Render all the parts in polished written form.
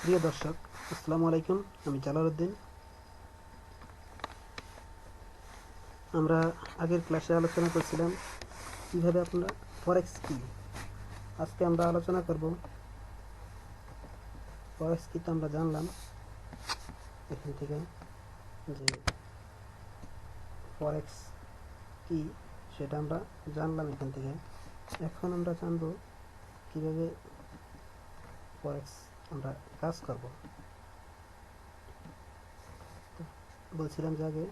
প্রিয় দর্শক, আসসালামু আলাইকুম। আমি জালালউদ্দিন। আমরা আগের ক্লাসে আলোচনা করছিলাম কীভাবে আপনারা ফরেক্স কি। আজকে আমরা আলোচনা করব ফরেক্স কি। তো আমরা জানলাম এখান থেকে যে ফরেক্স কি সেটা আমরা জানলাম এখান থেকে। এখন আমরা জানব কীভাবে ফরেক্স আমরা কাজ করব। বলছিলাম যে আগে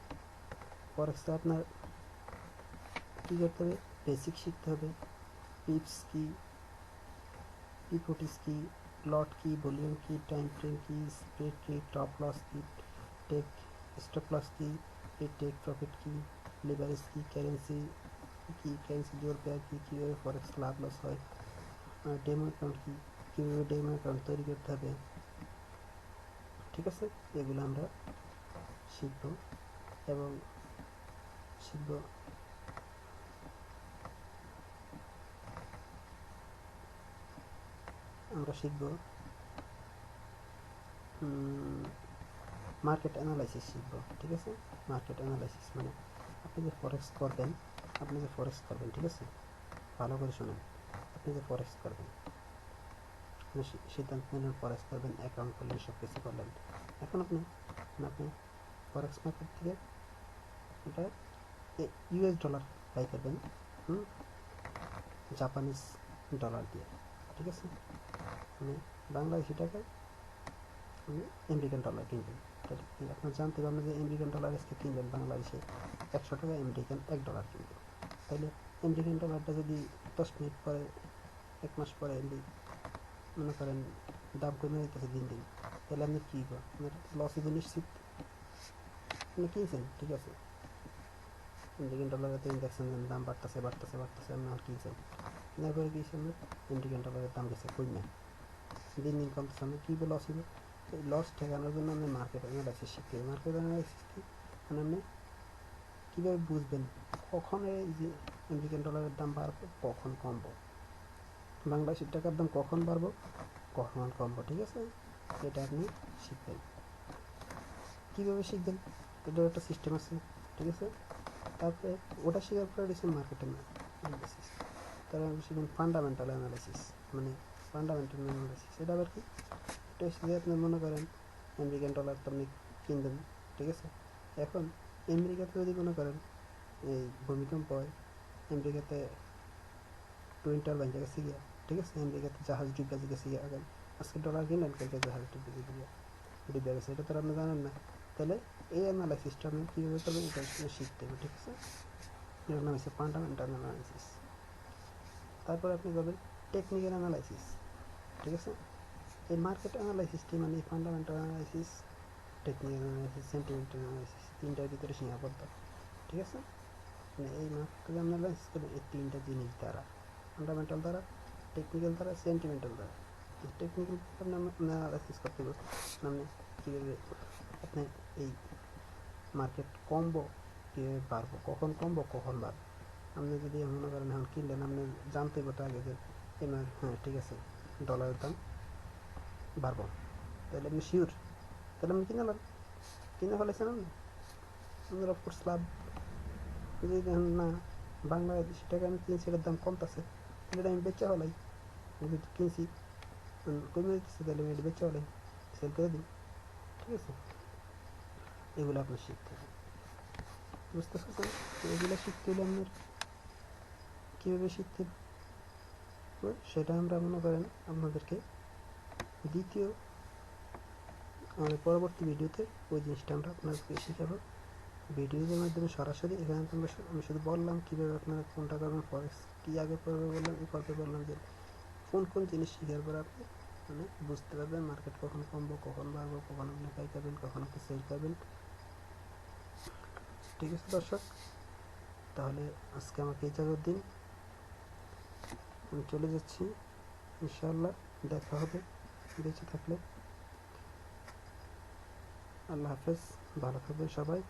ফরেক্সে আপনার কী করতে হবে, বেসিক শিখতে হবে। পিপস কি, পিভট কি, লট কি, ভলিউম কি, টাইম ফ্রেম কি, স্প্রেড কি, টপ লস কি, টেক স্টপ লস কি, টেক প্রফিট কি, লিভারেজ কি, কারেন্সি কি, কারেন্সি জোর পেয়ার কি, কীভাবে ফরেক্স লাভ লস হয়, ডেমো অ্যাকাউন্ট কি, কীভাবে ডেমো অ্যাকাউন্ট তৈরি করতে হবে। ঠিক আছে, এগুলো আমরা শিখব এবং শিখব আমরা শিখব মার্কেট অ্যানালাইসিস শিখব। ঠিক আছে, মার্কেট অ্যানালাইসিস মানে আপনি যে ফরেক্স করবেন, ঠিক আছে, ভালো করে শোনেন। আপনি যে ফরেক্স করবেন, আপনি সিদ্ধান্ত নিলেন ফরেক্স করবেন, অ্যাকাউন্ট করলেন, সব কিছু করলেন। এখন আপনি ফরেক্স মার্কেট থেকে এটা ইউএস ডলার বাই করবেন, জাপানিজ ডলার দিয়ে। ঠিক আছে, মানে বাংলাদেশি টাকায় আপনি আমেরিকান ডলার কিনবেন। আপনার জানতে পারবেন যে আমেরিকান ডলার আজকে কিনবেন বাংলাদেশে 100 টাকা, আমেরিকান 1 ডলার কিনবেন। তাহলে আমেরিকান ডলারটা যদি 10 মিনিট পরে, 1 মাস পরে মনে করেন দাম কমে যেতেছে দিন দিন, তাহলে আপনি কী আপনার লস হতে নিশ্চিত। আপনি কিনছেন, ঠিক আছে, আমেরিকান ডলারে তো দেখছেন দাম বাড়তেছে, আপনি আর কিনছেন, কেনার পরে কি আপনার আমেরিকান ডলারের দাম গেছে কমে, দিন দিন কমতেছে। আপনি কী লস হইব? এই লস ঠেকানোর জন্য আপনি মার্কেট অ্যানালাইসিস শিখতে হবে। মার্কেট অ্যানালাইসিস কি মানে আপনি কীভাবে বুঝবেন কখন এই যে আমেরিকান ডলারের দাম বাড়বে, কখন কমবো, বাংলাদেশের টাকার দাম কখন বাড়বো, কখন কমবো। ঠিক আছে, এটা আপনি শিখবেন। কীভাবে শিখবেন, এটার একটা সিস্টেম আছে। ঠিক আছে, তারপরে ওটা শেখার পরে রয়েছে মার্কেট অ্যানালাইসিস। তারপরে শিখবেন ফান্ডামেন্টাল অ্যানালাইসিস। মানে ফান্ডামেন্টাল অ্যানালাইসিস এটা আবার কি? এটা হচ্ছে যে আপনি মনে করেন আমেরিকান ডলার তো আপনি কিনবেন, ঠিক আছে। এখন আমেরিকাতে যদি মনে করেন এই ভূমিকম্প হয়, আমেরিকাতে টুইন্টার বাইকে গেছে গিয়া, ঠিক আছে, আমেরিকাতে জাহাজ ডুবে গেছে গিয়া, আজকে ডলার কিনলেন, কালকে জাহাজ ডুবে গেছে, এটা তো আপনি জানেন না। তাহলে এই অ্যানালাইসিসটা আপনি কীভাবে করবেন, এটা শিখতে হবে। ঠিক আছে, এটার নাম হচ্ছে ফান্ডামেন্টাল অ্যানালাইসিস। তারপর আপনি করবেন টেকনিক্যাল অ্যানালাইসিস। ঠিক আছে, এই মার্কেট অ্যানালাইসিসটি মানে fundamental analysis, technical analysis, sentimental analysis, তিনটার ভিতরে সীমাবদ্ধ। ঠিক আছে, মানে এই মার্কেট অ্যানালাইসিস করবেন এই তিনটা জিনিস দ্বারা, ফান্ডামেন্টাল দ্বারা, টেকনিক্যাল দ্বারা, সেন্টিমেন্টাল দ্বারা। টেকনিক্যাল অ্যানালাইসিস করতে হবে মানে কীভাবে আপনি এই মার্কেট কমবো, কীভাবে বাড়বো, কখন কমবো, কখন বাড়বো। আপনি যদি মনে করেন এখন কিনলেন, আপনি জানতে হবে আগে যে হ্যাঁ ঠিক আছে ডলারের দাম বাড়বো, তাহলে আপনি শিওর, তাহলে আপনি কিনে ফেলেছেন। আপনার অফকোর্স লাভ। যদি দেখেন না বাংলাদেশি টাকা আমি কিনছি, এটার দাম কমতেছে, তাহলে এটা আমি বেচা ফেলাই। আমি কিনছি কমে দিতেছে, তাহলে আমি এটা বেচা ফেলাই, সেল করে দিই। ঠিক আছে, এগুলো আপনার শিখতে হবে। বুঝতে পারছেন? এগুলো শিখতে হলে আপনার কীভাবে শিখতে হবে সেটা আমরা মনে করেন আপনাদেরকে দ্বিতীয় আমাদের পরবর্তী ভিডিওতে ওই জিনিসটা আমরা আপনাদেরকে শেখাবো ভিডিওর মাধ্যমে সরাসরি। এখানে আমি শুধু বললাম কীভাবে আপনারা কোনটা করবেন, ফরেক্স কী আগে পড়বে বললাম, এই পর্বে বললাম যে কোন জিনিস শেখার পর আপনি মানে বুঝতে পারবেন মার্কেট কখন কমবো, কখন বাড়বো, কখন আপনি বাই করবেন, কখন আপনি সেল করবেন। ঠিক আছে দর্শক, তাহলে আজকে আমাকে ইজাজত দিন, আমি চলে যাচ্ছি। ইনশাআল্লাহ দেখা হবে বেঁচে থাকলে। আল্লাহ হাফেজ, ভালো থাকবেন সবাই।